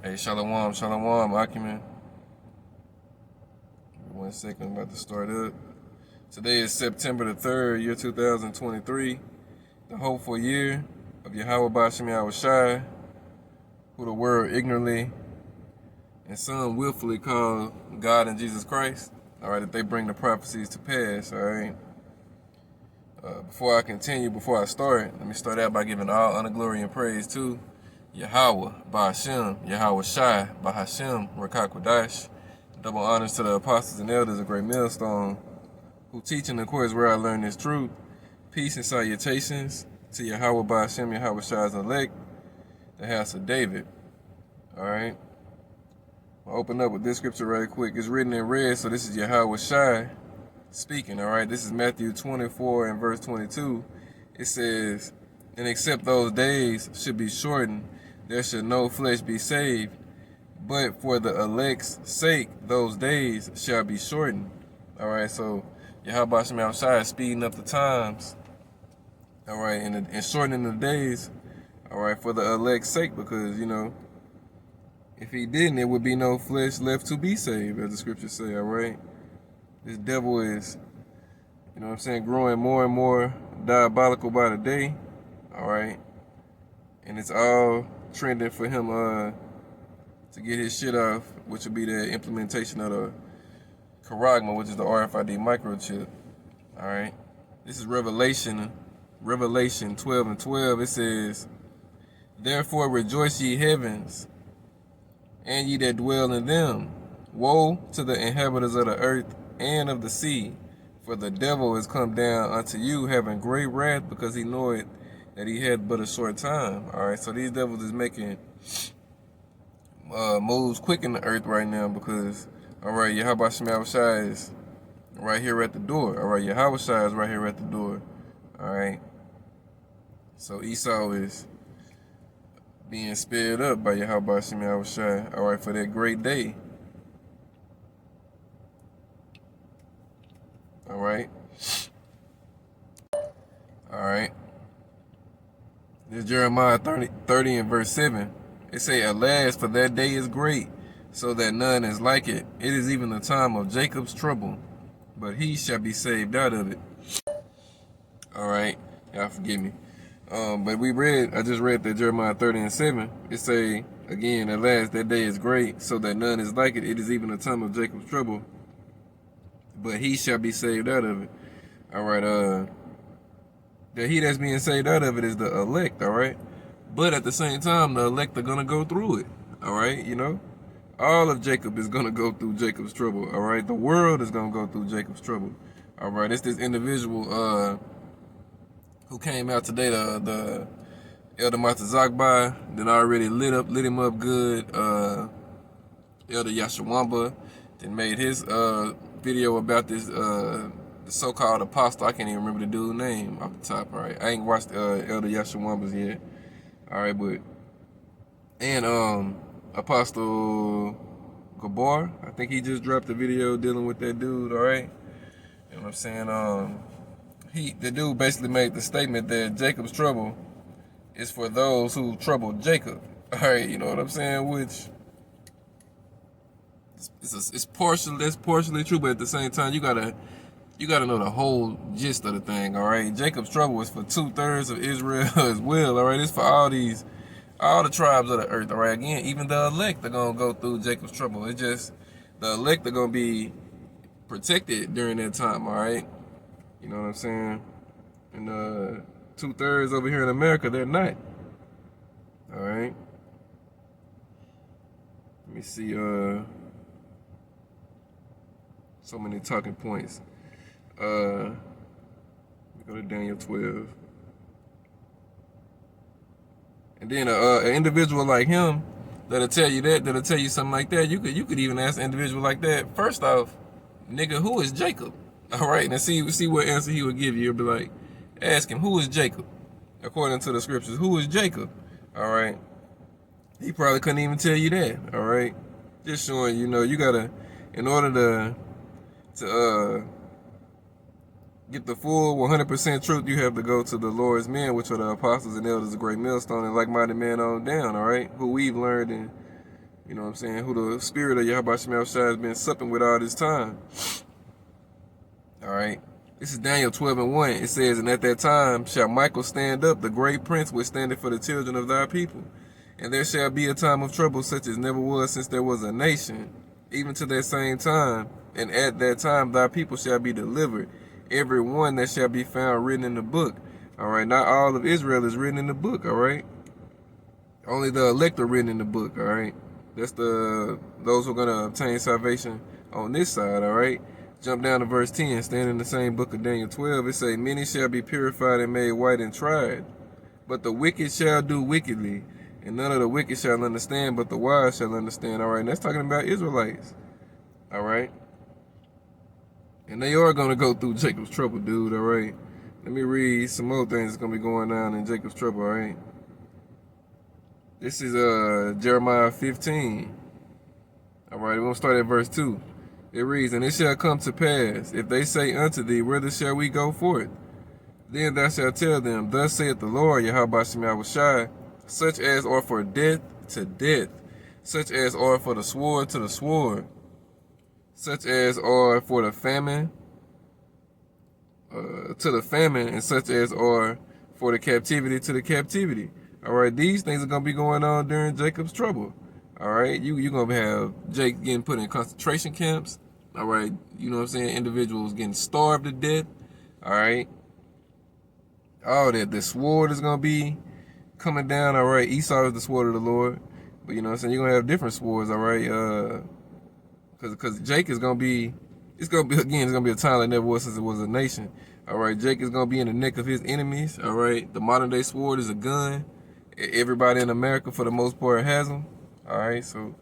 Hey, Shalom, Shalom, Akiman. 1 second, I'm about to start up. Today is September the 3rd, year 2023, the hopeful year of Yahweh Bashim Yahushai, who the world ignorantly and some willfully call God and Jesus Christ. All right, that they bring the prophecies to pass. All right. Before I continue, before I start, let me start out by giving all honor, glory, and praise to Yahweh, Ba'Hashem, Yahweh Shai, Ba'Hashem, Rakakwadash. Double honors to the apostles and elders of Great Millstone, who teach in the course where I learned this truth. Peace and salutations to Yahweh, Ba'Hashem, Yahweh Shai's elect, the house of David. All right. I'll open up with this scripture right quick. It's written in red, so this is Yahweh Shai speaking. All right. This is Matthew 24 and verse 22. It says, "And except those days should be shortened, there should no flesh be saved. But for the elect's sake, those days shall be shortened." All right, so Yahweh Shem Yahushua is speeding up the times. All right, and shortening the days. All right, for the elect's sake, because if he didn't, there would be no flesh left to be saved, as the scriptures say. All right, this devil is, growing more and more diabolical by the day. All right, and it's all trending for him to get his shit off, which would be the implementation of the Charagma, which is the RFID microchip. All right. This is Revelation 12 and 12. It says, "Therefore rejoice ye heavens, and ye that dwell in them. Woe to the inhabitants of the earth and of the sea, for the devil is come down unto you, having great wrath, because he knoweth that he had but a short time." All right. So these devils is making moves quick in the earth right now, because all right, Yahweh Shem Yahushua is right here at the door. All right, Yahweh Shai is right here at the door. All right, so Esau is being sped up by Yahweh Shem Yahushua. All right, for that great day. All right, all right. This is Jeremiah 30 and verse 7. It say, "Alas, for that day is great, so that none is like it. It is even the time of Jacob's trouble, but he shall be saved out of it." All right, y'all forgive me. But I just read that Jeremiah 30 and 7. It say, again, "Alas, that day is great, so that none is like it. It is even the time of Jacob's trouble, but he shall be saved out of it." All right, the he that's being saved out of it is the elect, all right? But at the same time, the elect are going to go through it, all right? All of Jacob is going to go through Jacob's trouble, all right? The world is going to go through Jacob's trouble, all right? It's this individual who came out today, the Elder Matazakbai, that already lit him up good. Elder Yashawamba then made his video about this the so-called apostle. I can't even remember the dude's name off the top, all right? I ain't watched Elder Yashawamba's yet. All right, and Apostle Gabar, I think he just dropped a video dealing with that dude. All right, you know what I'm saying? The dude basically made the statement that Jacob's trouble is for those who troubled Jacob. All right, you know what I'm saying? Which it's partially true, but at the same time, you gotta know the whole gist of the thing. All right, Jacob's trouble is for 2/3 of Israel as well. All right, it's for all the tribes of the earth. All right, again, even the elect are gonna go through Jacob's trouble. It's just the elect are gonna be protected during that time. All right, you know what I'm saying? And 2/3 over here in America, they're not. All right. Let me see. So many talking points. Let me go to Daniel 12. And then an individual like him that'll tell you something like that. You could even ask an individual like that. First off, nigga, who is Jacob? All right, and see what answer he would give you. You'll be like, ask him, who is Jacob? According to the scriptures, who is Jacob? All right, he probably couldn't even tell you that. All right, just showing you gotta, in order to get the full 100% truth, you have to go to the Lord's men, which are the apostles and elders of Great Millstone and like-minded men on down, all right? Who we've learned and You know what I'm saying? Who the spirit of Yahweh Shai has been supping with all this time. All right. This is Daniel 12:1. It says, and at that time shall Michael stand up, the great prince which standeth for the children of thy people. And there shall be a time of trouble such as never was since there was a nation, even to that same time. And at that time thy people shall be delivered, every one that shall be found written in the book. All right. Not all of Israel is written in the book. All right. Only the elect are written in the book. All right. That's those who are going to obtain salvation on this side. All right. Jump down to verse 10, stand in the same book of Daniel 12. It say, many shall be purified and made white and tried, but the wicked shall do wickedly, and none of the wicked shall understand, but the wise shall understand. All right, and that's talking about Israelites. All right. And they are going to go through Jacob's trouble, dude. All right. Let me read some more things that's going to be going on in Jacob's trouble. All right. This is Jeremiah 15. All right, we're going to start at verse 2. It reads, and it shall come to pass, if they say unto thee, whither shall we go forth? Then thou shalt tell them, thus saith the Lord, Yahweh Shai, such as are for death to death, such as are for the sword to the sword, such as are for the famine to the famine, and such as are for the captivity to the captivity. All right, these things are going to be going on during Jacob's trouble. All right, you're going to have Jake getting put in concentration camps. All right, you know what I'm saying? Individuals getting starved to death. All right. All that. The sword is going to be coming down. All right, Esau is the sword of the Lord. But you know what I'm saying? You're going to have different swords. All right. Because Jake is going to be, it's going to be a time like never was since it was a nation. All right, Jake is going to be in the neck of his enemies. All right, the modern day sword is a gun. Everybody in America, for the most part, has them. All right, so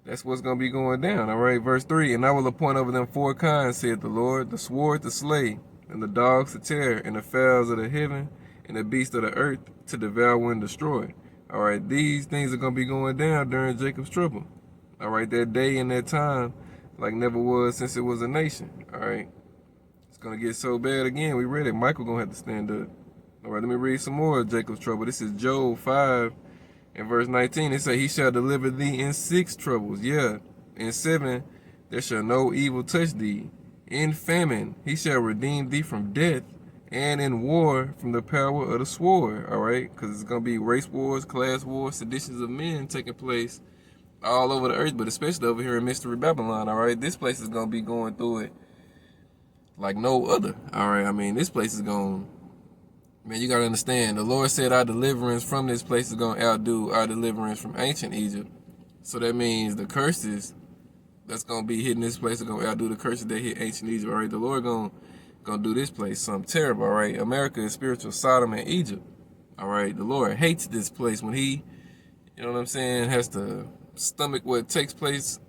that's what's going to be going down. All right, verse 3, and I will appoint over them 4 kinds, saith the Lord, the sword to slay, and the dogs to tear, and the fowls of the heaven, and the beasts of the earth to devour and destroy. All right, these things are going to be going down during Jacob's trouble. All right, that day and that time like never was since it was a nation. All right, it's going to get so bad again. We read it. Michael going to have to stand up. All right, let me read some more of Jacob's trouble. This is Job 5. In verse 19, it says, he shall deliver thee in 6 troubles. Yeah, in 7, there shall no evil touch thee. In famine, he shall redeem thee from death, and in war from the power of the sword. All right, because it's going to be race wars, class wars, seditions of men taking place all over the earth, but especially over here in Mystery Babylon. All right, this place is going to be going through it like no other. All right, I mean, this place is going, man, you got to understand, the Lord said our deliverance from this place is going to outdo our deliverance from ancient Egypt. So that means the curses that's going to be hitting this place are going to outdo the curses that hit ancient Egypt. All right, the Lord going to do this place something terrible. All right, America is spiritual Sodom and Egypt. All right, the Lord hates this place when he, you know what I'm saying, has to stomach what takes place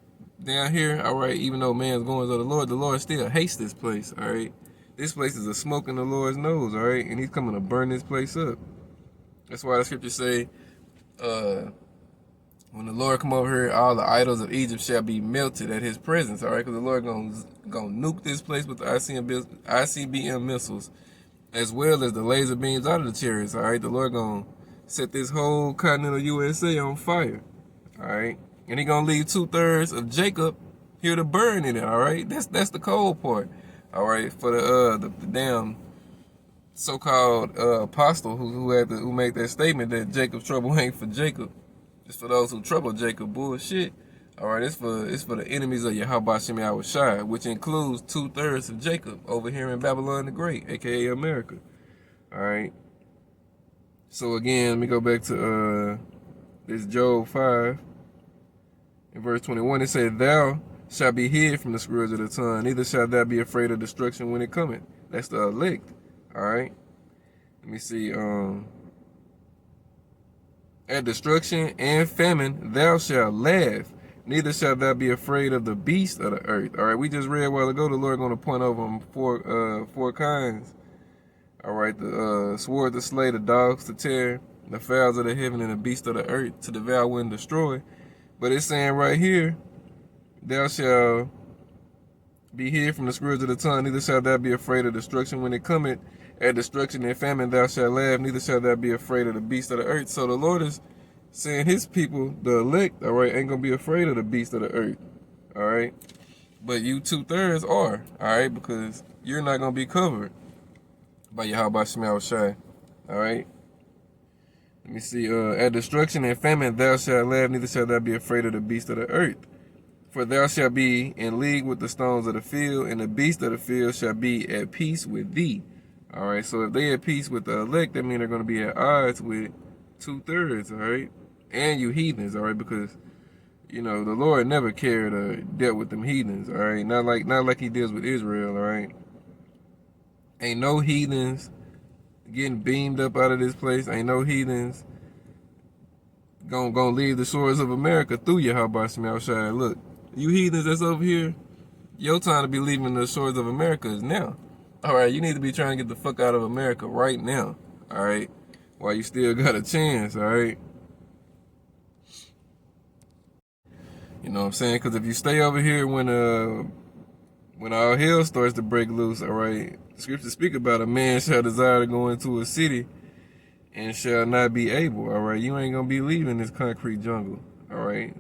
down here. All right, even though man's going to the Lord still hates this place. All right. This place is a smoke in the Lord's nose, all right? And he's coming to burn this place up. That's why the scriptures say, when the Lord come over here, all the idols of Egypt shall be melted at his presence, all right? Because the Lord gonna nuke this place with the ICBM missiles, as well as the laser beams out of the chariots, all right? The Lord gonna set this whole continental USA on fire, all right? And he gonna leave 2/3 of Jacob here to burn in it, all right? That's the cold part. All right, for the damn so-called apostle who made that statement that Jacob's trouble ain't for Jacob, it's for those who trouble Jacob. Bullshit. All right, it's for the enemies of Yahweh Shai, which includes 2/3 of Jacob over here in Babylon the Great, aka America. All right. So again, let me go back to this Job 5 in verse 21. It said, "Thou shall be hid from the scourge of the tongue, neither shalt thou be afraid of destruction when it cometh." That's the elect. All right. Let me see. At destruction and famine thou shalt laugh, neither shalt thou be afraid of the beast of the earth. All right. We just read a while ago the Lord going to point over them four kinds. All right. The sword to slay, the dogs to tear, the fowls of the heaven, and the beast of the earth to devour and destroy. But it's saying right here, thou shalt be hid from the scourge of the tongue, neither shalt thou be afraid of destruction when it cometh. At destruction and famine thou shalt laugh, neither shalt thou be afraid of the beast of the earth. So the Lord is saying his people, the elect, all right, ain't gonna be afraid of the beast of the earth, all right. But you 2/3 are, all right, because you're not gonna be covered by Yahweh Shemel Shai, all right. Let me see. At destruction and famine thou shalt laugh, neither shalt thou be afraid of the beast of the earth. For thou shalt be in league with the stones of the field, and the beast of the field shall be at peace with thee. All right, so if they at peace with the elect, that means they're going to be at odds with 2/3, all right? And you heathens, all right? Because, you know, the Lord never cared or dealt with them heathens, all right? Not like he deals with Israel, all right? Ain't no heathens getting beamed up out of this place. Ain't no heathens gonna leave the shores of America through Yahweh Shemel Shai. Look, you heathens that's over here, your time to be leaving the shores of America is now. All right, you need to be trying to get the fuck out of America right now. All right, while you still got a chance. All right, you know what I'm saying? Because if you stay over here when all hell starts to break loose, all right, scriptures speak about a man shall desire to go into a city and shall not be able. All right, you ain't gonna be leaving this concrete jungle. All right.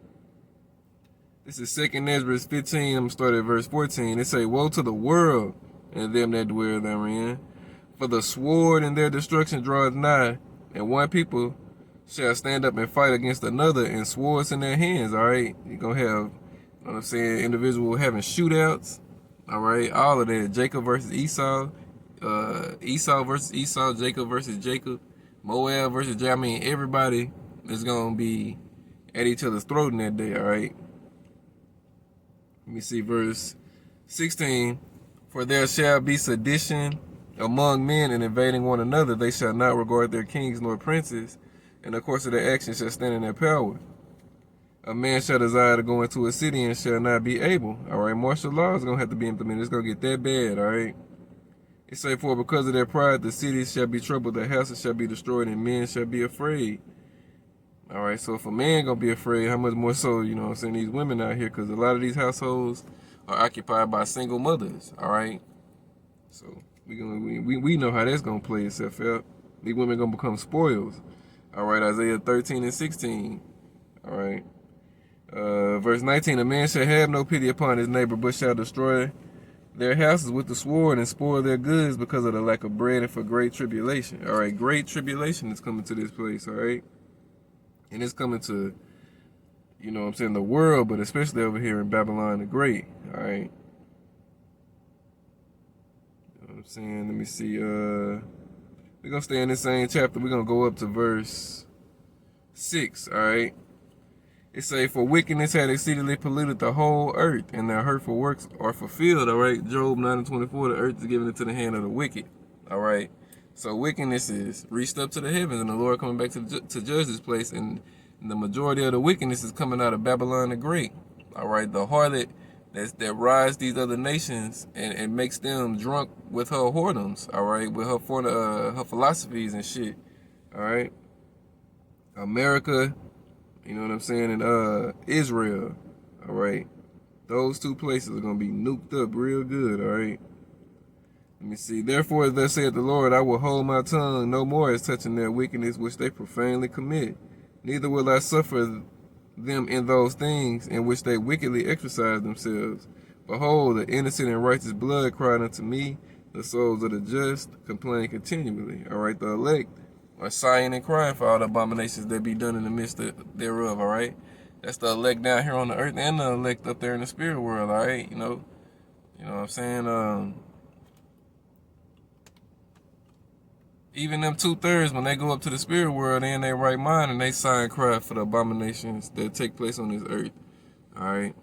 This is 2nd Ezra 15. I'm gonna start at verse 14. It say, "Woe to the world and them that dwell therein, for the sword in their destruction draweth nigh, and one people shall stand up and fight against another, and swords in their hands." All right, you're gonna have, you know what I'm saying, individual having shootouts. All right, all of that. Jacob versus Esau, Esau versus Esau, Jacob versus Jacob, Moab versus Jacob. I mean, everybody is gonna be at each other's throat in that day. All right. Let me see verse 16. "For there shall be sedition among men, and invading one another. They shall not regard their kings nor princes, and the course of their actions shall stand in their power. A man shall desire to go into a city and shall not be able." All right, martial law is going to have to be implemented. It's going to get that bad, all right? It say, "For because of their pride, the cities shall be troubled, the houses shall be destroyed, and men shall be afraid." All right, so if a man gonna be afraid, how much more so, you know what I'm saying, these women out here, because a lot of these households are occupied by single mothers, all right? So we know how that's gonna play itself out. These women gonna become spoils. All right, Isaiah 13 and 16. All right. Verse 19, "A man shall have no pity upon his neighbor, but shall destroy their houses with the sword and spoil their goods because of the lack of bread and for great tribulation." All right, great tribulation is coming to this place, all right? And it's coming to, you know what I'm saying, the world, but especially over here in Babylon the Great, all right? You know what I'm saying? Let me see. We're going to stay in the same chapter. We're going to go up to verse 6, all right? It say, "For wickedness had exceedingly polluted the whole earth, and their hurtful works are fulfilled." All right, Job 9 and 24, "The earth is given into the hand of the wicked." All right, so wickedness is reached up to the heavens, and the Lord coming back to judge this place, and the majority of the wickedness is coming out of Babylon the Great. All right, the harlot that rides these other nations and makes them drunk with her whoredoms. All right, with her philosophies and shit. All right, America. You know what I'm saying? And Israel, all right? Those two places are going to be nuked up real good, all right? Let me see. "Therefore, thus saith the Lord, I will hold my tongue no more as touching their wickedness which they profanely commit. Neither will I suffer them in those things in which they wickedly exercise themselves. Behold, the innocent and righteous blood cried unto me. The souls of the just complain continually." All right, the elect are sighing and crying for all the abominations that be done in the midst thereof, all right? That's the elect down here on the earth and the elect up there in the spirit world, all right? You know what I'm saying? Even them 2/3, when they go up to the spirit world, they in their right mind, and they sigh and cry for the abominations that take place on this earth, all right?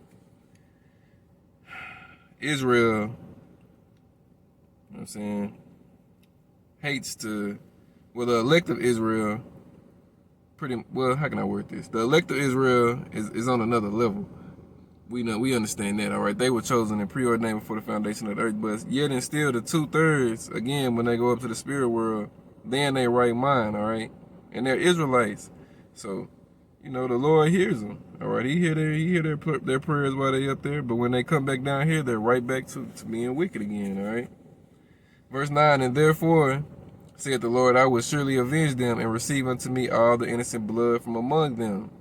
Israel, you know what I'm saying, hates to... Well, the elect of Israel, how can I word this? The elect of Israel is on another level. We understand that, all right? They were chosen and preordained before the foundation of the earth, but yet and still the 2/3, again, when they go up to the spirit world, they're in their right mind, all right? And they're Israelites. So, you know, the Lord hears them, all right? He hear their prayers while they up there, but when they come back down here, they're right back to being wicked again, all right? Verse 9, "And therefore Said the Lord, I will surely avenge them and receive unto me all the innocent blood from among them.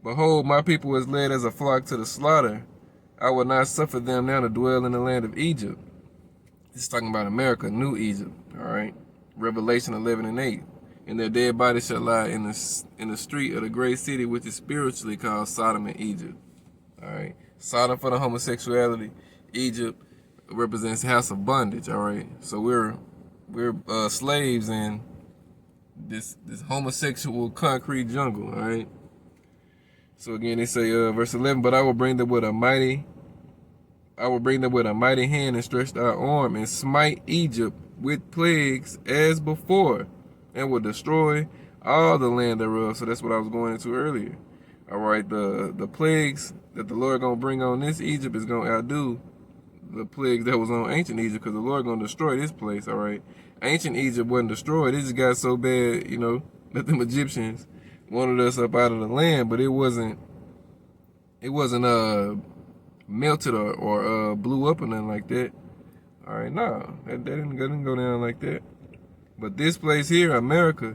Behold, my people is led as a flock to the slaughter. I will not suffer them now to dwell in the land of Egypt. This is talking about America, New Egypt, all right? Revelation 11 and 8. And their dead bodies shall lie in the street of the great city, which is spiritually called Sodom and Egypt, all right? Sodom for the homosexuality. Egypt represents house of bondage, all right? So we're slaves in this homosexual concrete jungle, all right? So again, they say, verse 11, but I will bring them with a mighty hand and stretched out arm and smite Egypt with plagues as before, and will destroy all the land thereof. So that's what I was going into earlier. All right, the plagues that the Lord gonna bring on this Egypt is gonna outdo the plagues that was on ancient Egypt, because the Lord gonna destroy this place. All right, ancient Egypt wasn't destroyed; it just got so bad, you know, that them Egyptians wanted us up out of the land, but it wasn't melted or blew up or nothing like that. All right, no, that didn't go down like that. But this place here, America,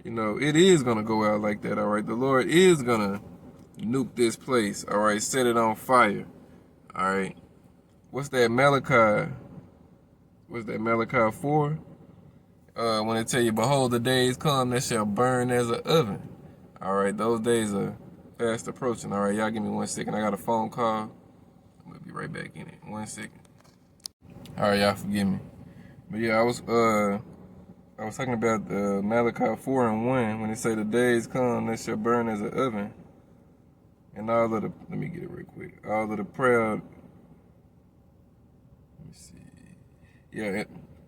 you know, it is gonna go out like that. All right, the Lord is gonna nuke this place. All right, set it on fire. All right, what's that Malachi? What's that Malachi 4? When they tell you, behold, the days come that shall burn as an oven. All right, those days are fast approaching. All right, y'all give me 1 second. I got a phone call. I'm gonna be right back in it. 1 second. All right, y'all forgive me. But yeah, I was talking about Malachi 4 and 1 when they say the days come that shall burn as an oven, and all of the, let me get it real quick. All of the proud. Let me see. Yeah,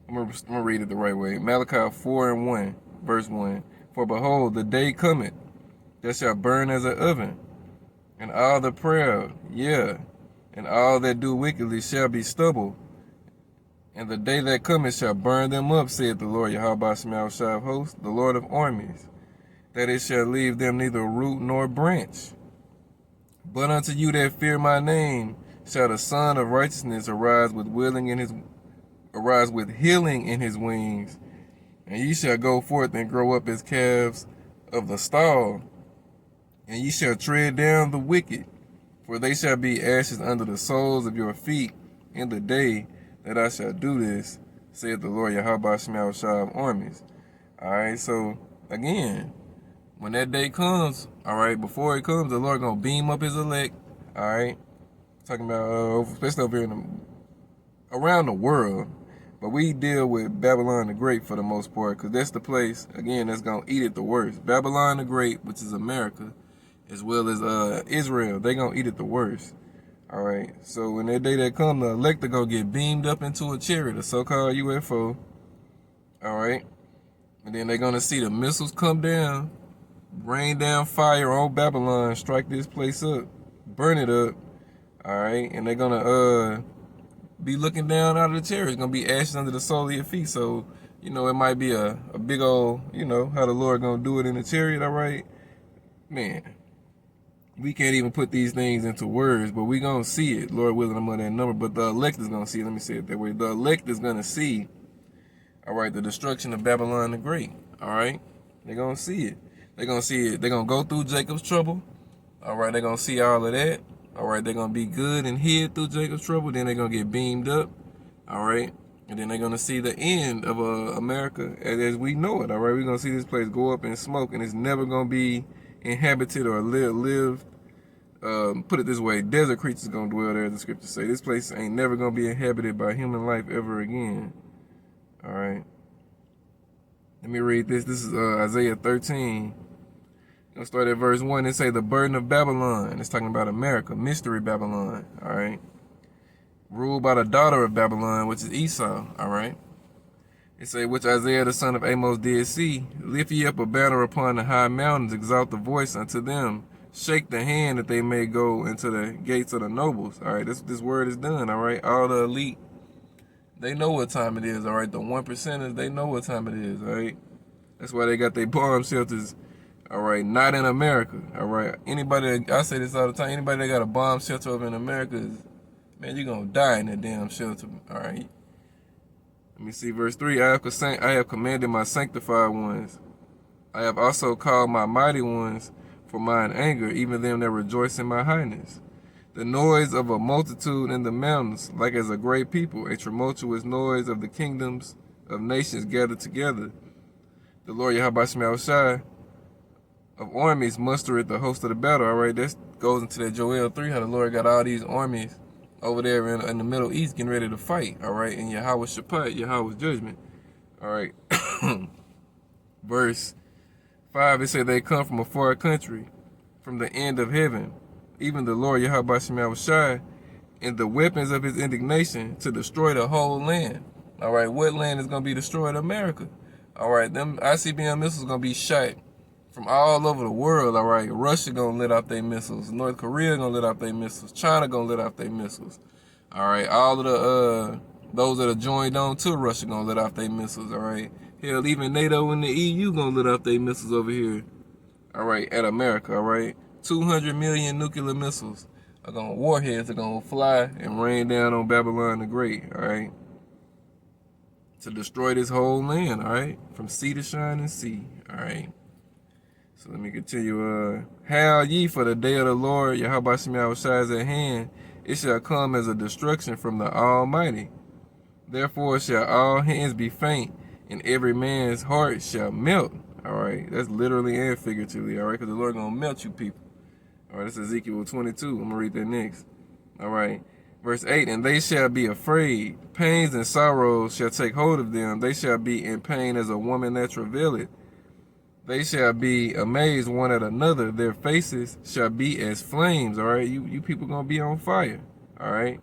I'm gonna read it the right way. Malachi 4 and 1, verse 1. For behold, the day cometh that shall burn as an oven, and all the proud, yeah, and all that do wickedly shall be stubble. And the day that cometh shall burn them up, saith the Lord Yahweh Shai of hosts, the Lord of armies, that it shall leave them neither root nor branch. But unto you that fear my name shall the Son of Righteousness arise with healing in his wings, and ye shall go forth and grow up as calves of the stall, and ye shall tread down the wicked, for they shall be ashes under the soles of your feet in the day that I shall do this, saith the Lord Yahweh Shai of armies. All right, so again, when that day comes, all right, before it comes, the Lord gonna beam up his elect. All right, talking about especially over here around the world, but we deal with Babylon the Great for the most part, because that's the place again that's gonna eat it the worst. Babylon the Great, which is America, as well as Israel, they gonna eat it the worst. All right, so when that day that come, the elect are gonna get beamed up into a chariot, a so-called UFO. All right, and then they're gonna see the missiles come down, rain down fire on Babylon, strike this place up, burn it up. All right, and they're gonna be looking down out of the chariot. It's gonna be ashes under the sole of your feet. So you know it might be a big old, you know how the Lord gonna do it in the chariot. All right, man. We can't even put these things into words, but we gonna see it, Lord willing, I'm on that number. But the elect is gonna see it. Let me say it that way. The elect is gonna see, all right, the destruction of Babylon the Great. All right, they're gonna see it. They're gonna see it. They're gonna go through Jacob's trouble. All right, they're gonna see all of that. All right, they're gonna be good and hid through Jacob's trouble. Then they're gonna get beamed up. All right, and then they're gonna see the end of America as we know it. All right, we're gonna see this place go up in smoke, and it's never gonna be inhabited or lived. Put it this way, desert creatures gonna dwell there, as the scriptures say. This place ain't never gonna be inhabited by human life ever again. All right. Let me read this. This is Isaiah 13. I'll start at verse 1. It say, the burden of Babylon. It's talking about America, mystery Babylon. All right. Ruled by the daughter of Babylon, which is Esau. All right. It say, which Isaiah the son of Amos did see. Lift ye up a banner upon the high mountains, exalt the voice unto them. Shake the hand that they may go into the gates of the nobles. All right, this word is done. All right, all the elite, they know what time it is. All right, the 1%ers, they know what time it is. All right, that's why they got their bomb shelters. All right, not in America. All right, anybody, I say this all the time. Anybody that got a bomb shelter over in America is, man, you're gonna die in that damn shelter. All right, Let me see, verse 3. I have commanded my sanctified ones. I have also called my mighty ones for mine anger, even them that rejoice in my highness. The noise of a multitude in the mountains, like as a great people, a tumultuous noise of the kingdoms of nations gathered together. The Lord Yahweh Shai of armies mustereth the host of the battle. All right, that goes into that Joel 3, how the Lord got all these armies over there in the Middle East getting ready to fight. All right, and Yahweh Shaphat, Yahweh's judgment. All right, verse 5, it said they come from a far country, from the end of heaven, even the Lord Yahweh Shai, and the weapons of his indignation to destroy the whole land. All right, what land is going to be destroyed? America. All right, them ICBM missiles going to be shot from all over the world. All right, Russia going to let off their missiles. North Korea going to let off their missiles. China going to let off their missiles. All right, all of the those that are joined on to Russia going to let off their missiles. All right, hell, even NATO and the EU going to let off their missiles over here. All right, at America. All right, 200 million nuclear missiles are going, warheads are going to fly and rain down on Babylon the Great. All right, to destroy this whole land. All right, from sea to shining sea. All right. So let me continue. Hail ye, for the day of the Lord, Yahweh Shai is at hand. It shall come as a destruction from the Almighty. Therefore shall all hands be faint, and every man's heart shall melt. All right, that's literally and figuratively. All right, because the Lord gonna melt you people. All right, this is Ezekiel 22. I'm gonna read that next. All right, verse 8. And they shall be afraid. Pains and sorrows shall take hold of them. They shall be in pain as a woman that travaileth. They shall be amazed one at another. Their faces shall be as flames. All right, you people gonna be on fire. All right,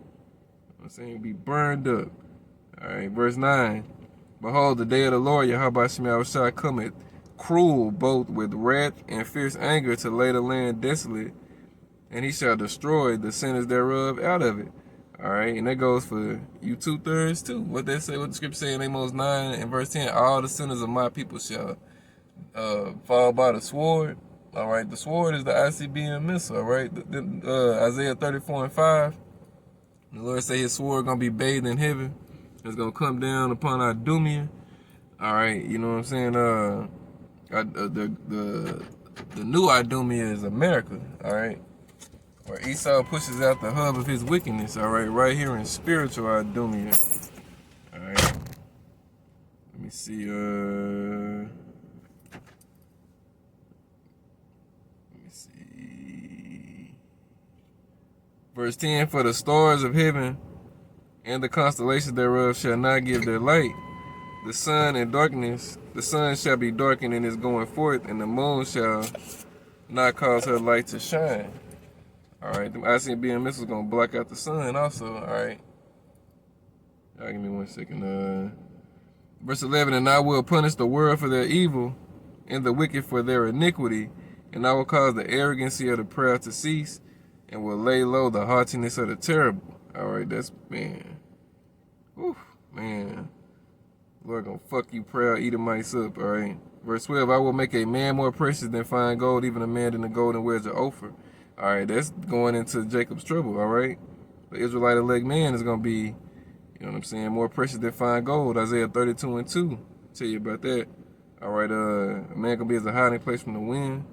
I'm saying be burned up. All right, verse 9. Behold, the day of the Lord Yahweh Shai cometh, cruel both with wrath and fierce anger, to lay the land desolate, and he shall destroy the sinners thereof out of it. All right, and that goes for you 2/3 too. What they say, what the scripture say in Amos 9 and verse 10, all the sinners of my people shall fall by the sword. All right, the sword is the ICBM missile. All right, Isaiah 34:5, the Lord say his sword gonna be bathed in heaven. It's gonna come down upon Idumea. All right, you know what I'm saying? The new Idumea is America. All right, where Esau pushes out the hub of his wickedness. All right, right here in spiritual Idumea. All right, let me see. Verse 10, for the stars of heaven and the constellations thereof shall not give their light. The sun shall be darkened in its going forth, and the moon shall not cause her light to shine. All right, the ICBM missiles gonna block out the sun also. All right, y'all give me 1 second. Verse 11, and I will punish the world for their evil, and the wicked for their iniquity, and I will cause the arrogancy of the proud to cease, and will lay low the haughtiness of the terrible. All right, that's, man. Whew, man. Lord gonna fuck you proud Edomites up, all right? Verse 12, I will make a man more precious than fine gold, even a man than the golden wedge of Ophir. All right, that's going into Jacob's trouble, all right? The Israelite elect man is gonna be, you know what I'm saying, more precious than fine gold. Isaiah 32:2, tell you about that. All right, a man gonna be as a hiding place from the wind.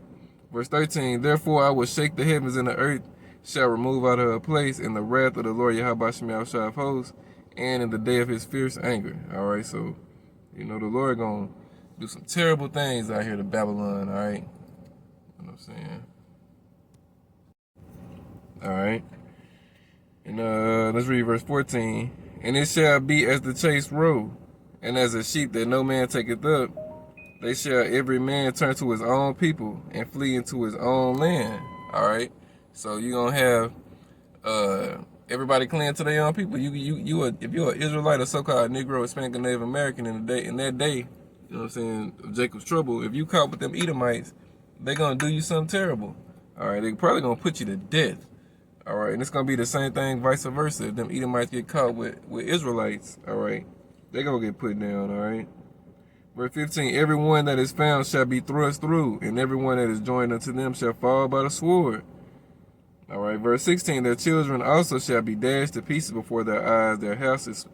Verse 13, therefore I will shake the heavens and the earth shall remove out of her place in the wrath of the Lord Yahweh Shai of hosts, and in the day of his fierce anger. All right, so, you know, the Lord gonna do some terrible things out here to Babylon, all right? You know what I'm saying? All right. And let's read verse 14. And it shall be as the chase roe, and as a sheep that no man taketh up, they shall every man turn to his own people and flee into his own land. All right. So you're gonna have everybody clinging to their own people. If you're an Israelite or so-called Negro, Hispanic, or Native American in that day, you know what I'm saying, of Jacob's trouble, if you caught with them Edomites, they're gonna do you something terrible. All right, they probably gonna put you to death. All right, and it's gonna be the same thing, vice versa. If them Edomites get caught with Israelites, all right, they gonna get put down. All right. Verse 15, everyone that is found shall be thrust through, and everyone that is joined unto them shall fall by the sword. All right, verse 16, their children also shall be dashed to pieces before their eyes, their houses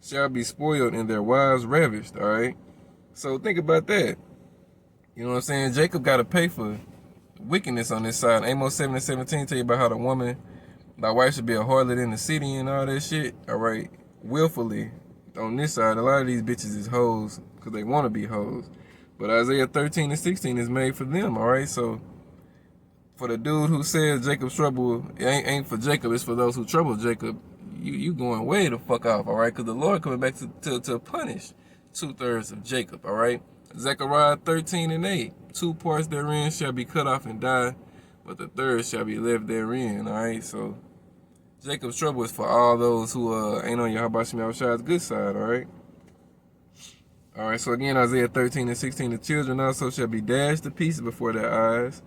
shall be spoiled and their wives ravished, all right? So think about that. You know what I'm saying? Jacob got to pay for wickedness on this side. Amos 7:17 tell you about how the woman, thy wife should be a harlot in the city and all that shit, all right? Willfully. On this side, a lot of these bitches is hoes because they want to be hoes. But Isaiah 13:16 is made for them, all right? So for the dude who says Jacob's trouble, it ain't for Jacob, it's for those who trouble Jacob, you going way the fuck off, all right? Because the Lord coming back to punish 2/3 of Jacob, all right? Zechariah 13:8, 2 parts therein shall be cut off and die, but the third shall be left therein, all right? So Jacob's trouble is for all those who ain't on Yahweh Shem Yahushua's good side, all right? All right, so again, Isaiah 13:16, the children also shall be dashed to pieces before their eyes.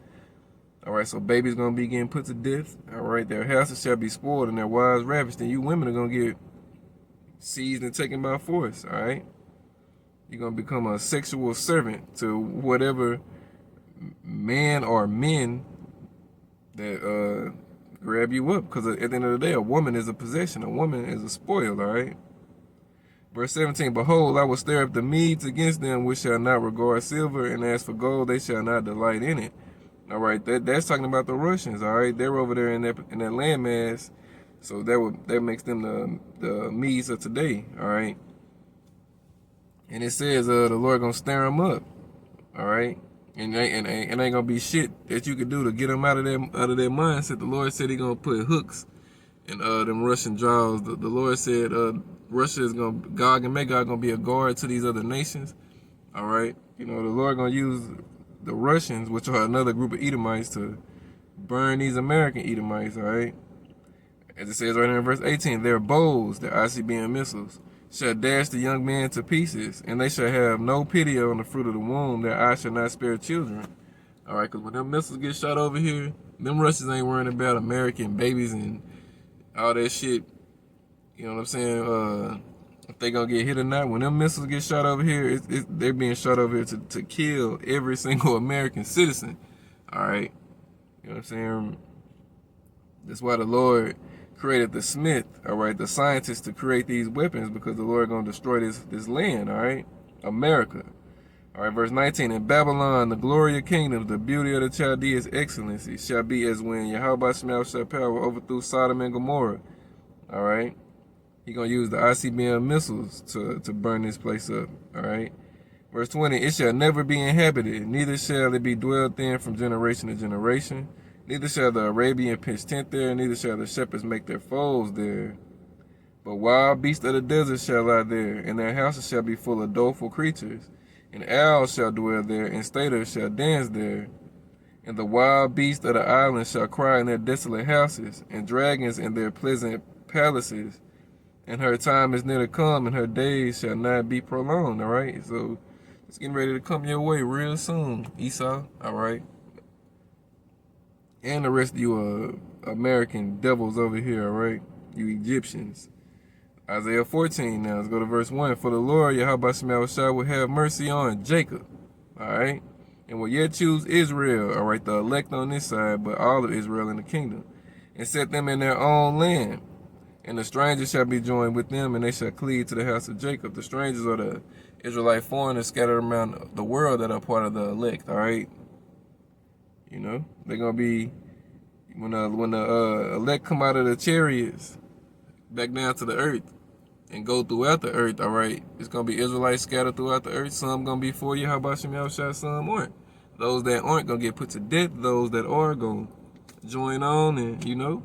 All right, so babies going to be getting put to death. All right, their houses shall be spoiled and their wives ravished, and you women are going to get seized and taken by force, all right? You're going to become a sexual servant to whatever man or men that grab you up. Because at the end of the day, a woman is a possession. A woman is a spoil, all right? Verse 17, behold, I will stir up the Medes against them, which shall not regard silver, and as for gold, they shall not delight in it. All right, that's talking about the Russians. All right, they're over there in that landmass, so that makes them the Medes of today. All right, and it says the Lord gonna stir them up. All right, and ain't gonna be shit that you could do to get them out of their mindset. The Lord said He gonna put hooks in them Russian jaws. The Lord said Russia is gonna, Gog and Magog gonna be a guard to these other nations. All right, you know the Lord gonna use the Russians, which are another group of Edomites, to burn these American Edomites, all right? As it says right here in verse 18, their bows, their ICBM missiles, shall dash the young men to pieces, and they shall have no pity on the fruit of the womb. Their eyes shall not spare children. All right, because when them missiles get shot over here, them Russians ain't worrying about American babies and all that shit. You know what I'm saying? If they gonna get hit or not. When them missiles get shot over here, they're being shot over here to kill every single American citizen. All right, you know what I'm saying? That's why the Lord created the smith, all right, the scientists to create these weapons, because the Lord gonna destroy this land, all right, America. All right, verse 19, in Babylon, the glory of kingdoms, the beauty of the Chaldeans' excellency shall be as when Yahweh Shemel power overthrew Sodom and Gomorrah. All right. He's going to use the ICBM missiles to burn this place up, all right? Verse 20, it shall never be inhabited, neither shall it be dwelt in from generation to generation. Neither shall the Arabian pitch tent there, neither shall the shepherds make their foes there. But wild beasts of the desert shall lie there, and their houses shall be full of doleful creatures. And owls shall dwell there, and staters shall dance there. And the wild beasts of the islands shall cry in their desolate houses, and dragons in their pleasant palaces. And her time is near to come, and her days shall not be prolonged, all right? So it's getting ready to come your way real soon, Esau, all right? And the rest of you American devils over here, all right? You Egyptians. Isaiah 14 now, let's go to verse 1. For the Lord, Yahweh Shemel will have mercy on Jacob, all right? And will yet choose Israel, all right, the elect on this side, but all of Israel in the kingdom, and set them in their own land. And the strangers shall be joined with them, and they shall cleave to the house of Jacob. The strangers are the Israelite foreigners scattered around the world that are part of the elect, all right? You know, they're going to be, when the elect come out of the chariots back down to the earth and go throughout the earth, all right, it's going to be Israelites scattered throughout the earth. Some going to be for you, how about Shem Yahushua, some aren't. Those that aren't going to get put to death. Those that are going to join on, and, you know,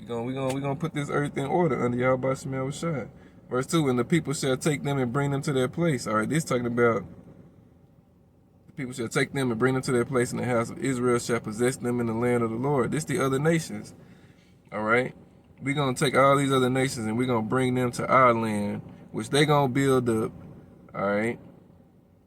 We're gonna put this earth in order under Yahweh Shemel Shai. Verse 2, and the people shall take them and bring them to their place. All right, this talking about the people shall take them and bring them to their place, in the house of Israel shall possess them in the land of the Lord. This the other nations. All right, we're gonna take all these other nations and we're gonna bring them to our land, which they gonna build up. All right,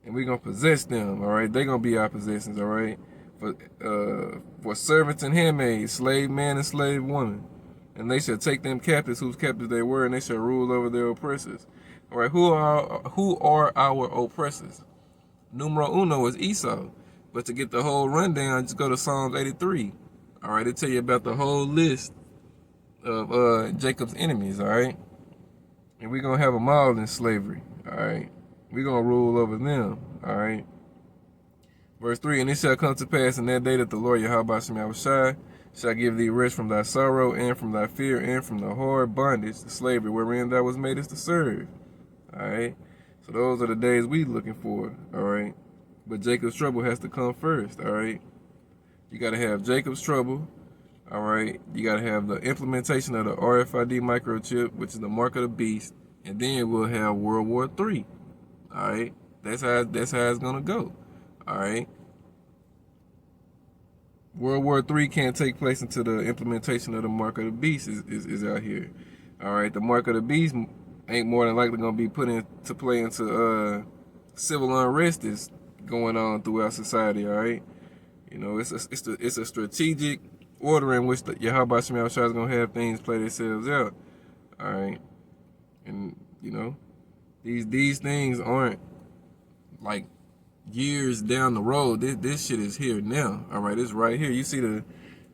and we're gonna possess them. All right, they gonna be our possessions. All right, for servants and handmaids, slave man and slave woman. And they shall take them captives, whose captives they were, and they shall rule over their oppressors. All right, who are our oppressors? Numero uno is Esau. But to get the whole rundown, just go to Psalms 83. All right, they tell you about the whole list of Jacob's enemies. All right, and we're going to have them all in slavery, all right? We're going to rule over them, all right? Verse 3, and it shall come to pass in that day that the Lord Yahweh Shem Yahushai shall give thee rest from thy sorrow and from thy fear and from the hard bondage, the slavery wherein thou was made as to serve, all right? So those are the days we looking for, all right? But Jacob's trouble has to come first, all right? You got to have Jacob's trouble, all right? You got to have the implementation of the RFID microchip, which is the mark of the beast, and then we'll have World War III, all right? That's how it's going to go, all right? World War III can't take place until the implementation of the mark of the beast is out here, all right? The mark of the beast ain't more than likely going to be put into play into civil unrest is going on throughout society, all right? You know, it's a strategic order in which the Yahweh Shem Yahushua is going to have things play themselves out, all right? And, you know, these things aren't like years down the road. This shit is here now, all right? It's right here. You see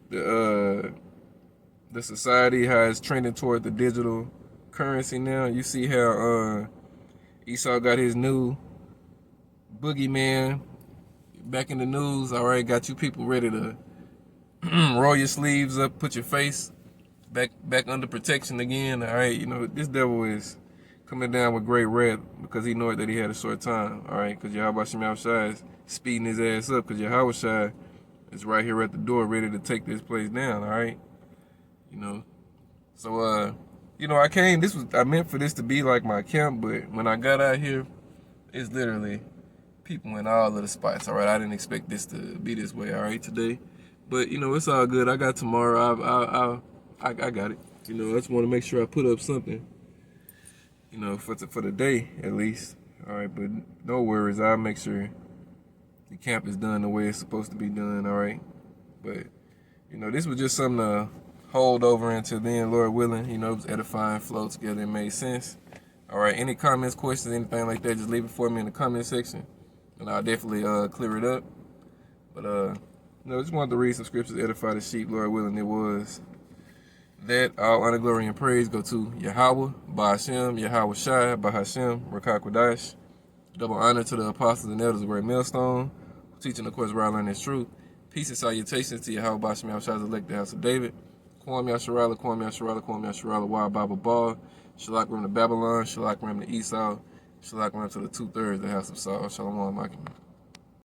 the society, how it's trending toward the digital currency now. You see how Esau got his new boogeyman back in the news, all right? Got you people ready to roll your sleeves up, put your face back under protection again, all right? You know, this devil is coming down with great wrath because he knew that he had a short time, all right? Because Yahweh Shem Yahushua is speeding his ass up because Yahweh Shai is right here at the door ready to take this place down, all right? You know, so, you know, I meant for this to be like my camp, but when I got out here, it's literally people in all of the spots, all right? I didn't expect this to be this way, all right, today. But, you know, it's all good. I got tomorrow. I got it. You know, I just want to make sure I put up something, you know, for the day at least. All right, but no worries. I'll make sure the camp is done the way it's supposed to be done, all right? But, you know, this was just something to hold over until then, Lord willing. You know, it was edifying, flow together, it made sense. All right, any comments, questions, anything like that, just leave it for me in the comment section, and I'll definitely clear it up. But, you know, just wanted to read some scriptures, edify the sheep, Lord willing. It was that all honor, glory, and praise go to Yahweh, Ba'ashem, Yahweh Shai, Ba'ashem, Rakah Kodash. Double honor to the apostles and elders of Great Millstone, teaching, of course, where I learned this truth. Peace and salutations to Yahweh, Ba'ashem, Yahweh Shai's elect, the house of David. Kwam Yasharala, Kwam Yasharala, Kwam Yasharala, Wild Bible Ball. Shalak Ram to Babylon, Shalak Ram to Esau, Shalak Ram to the 2/3, the house of Saul. Shalom, Akim.